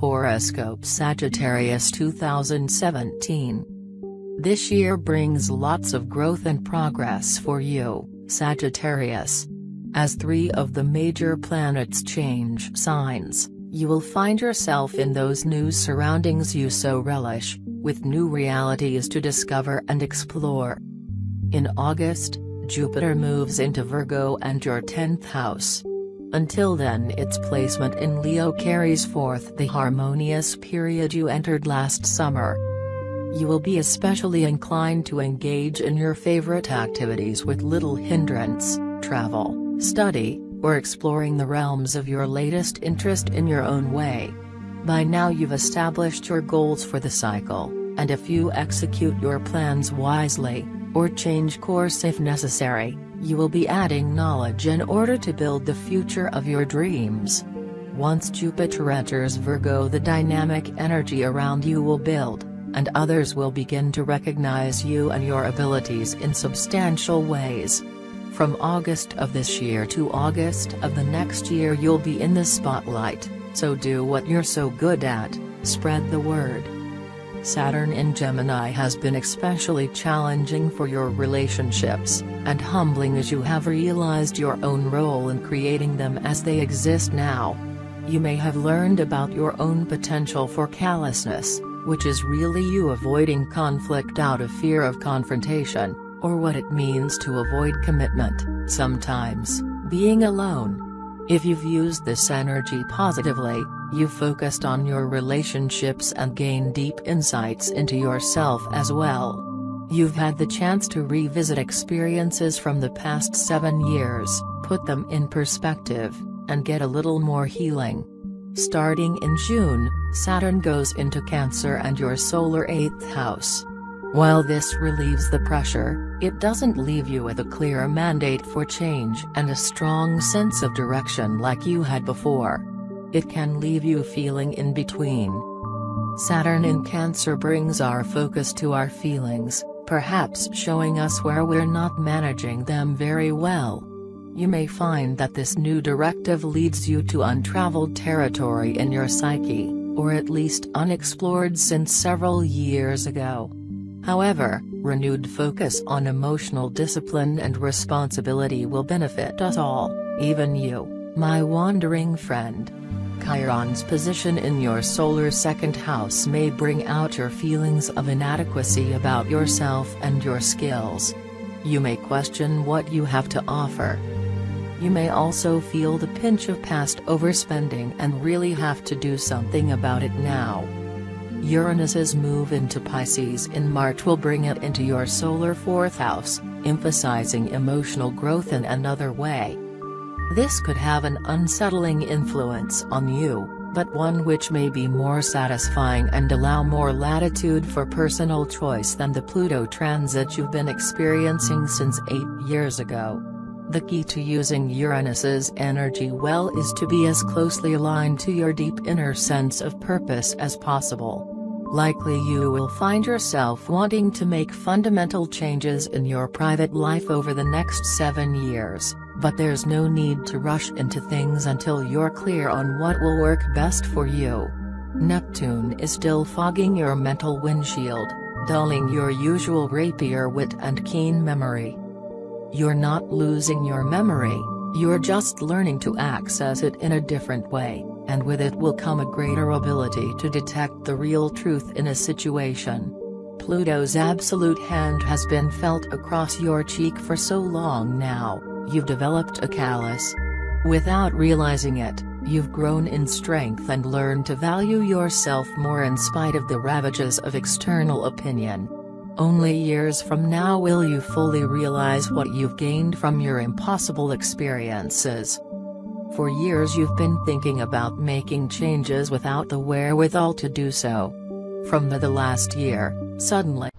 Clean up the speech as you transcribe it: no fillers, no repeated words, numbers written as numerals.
Horoscope Sagittarius 2017. This year brings lots of growth and progress for you, Sagittarius. As 3 of the major planets change signs, you will find yourself in those new surroundings you so relish, with new realities to discover and explore. In August, Jupiter moves into Virgo and your 10th house. Until then, its placement in Leo carries forth the harmonious period you entered last summer. You will be especially inclined to engage in your favorite activities with little hindrance: travel, study, or exploring the realms of your latest interest in your own way. By now you've established your goals for the cycle, and if you execute your plans wisely, or change course if necessary, you will be adding knowledge in order to build the future of your dreams. Once Jupiter enters Virgo, the dynamic energy around you will build, and others will begin to recognize you and your abilities in substantial ways. From August of this year to August of the next year you'll be in the spotlight, so do what you're so good at, spread the word. Saturn in Gemini has been especially challenging for your relationships, and humbling as you have realized your own role in creating them as they exist now. You may have learned about your own potential for callousness, which is really you avoiding conflict out of fear of confrontation, or what it means to avoid commitment, sometimes being alone. If you've used this energy positively, you've focused on your relationships and gained deep insights into yourself as well. You've had the chance to revisit experiences from the past 7 years, put them in perspective, and get a little more healing. Starting in June, Saturn goes into Cancer and your solar 8th house. While this relieves the pressure, it doesn't leave you with a clear mandate for change and a strong sense of direction like you had before. It can leave you feeling in between. Saturn in Cancer brings our focus to our feelings, perhaps showing us where we're not managing them very well. You may find that this new directive leads you to untraveled territory in your psyche, or at least unexplored since several years ago. However, renewed focus on emotional discipline and responsibility will benefit us all, even you, my wandering friend. Chiron's position in your solar 2nd house may bring out your feelings of inadequacy about yourself and your skills. You may question what you have to offer. You may also feel the pinch of past overspending and really have to do something about it now. Uranus's move into Pisces in March will bring it into your solar 4th house, emphasizing emotional growth in another way. This could have an unsettling influence on you, but one which may be more satisfying and allow more latitude for personal choice than the Pluto transit you've been experiencing since 8 years ago. The key to using Uranus's energy well is to be as closely aligned to your deep inner sense of purpose as possible. Likely you will find yourself wanting to make fundamental changes in your private life over the next 7 years, but there's no need to rush into things until you're clear on what will work best for you. Neptune is still fogging your mental windshield, dulling your usual rapier wit and keen memory. You're not losing your memory, you're just learning to access it in a different way, and with it will come a greater ability to detect the real truth in a situation. Pluto's absolute hand has been felt across your cheek for so long now, you've developed a callus. Without realizing it, you've grown in strength and learned to value yourself more in spite of the ravages of external opinion. Only years from now will you fully realize what you've gained from your impossible experiences. For years you've been thinking about making changes without the wherewithal to do so. From the last year, suddenly,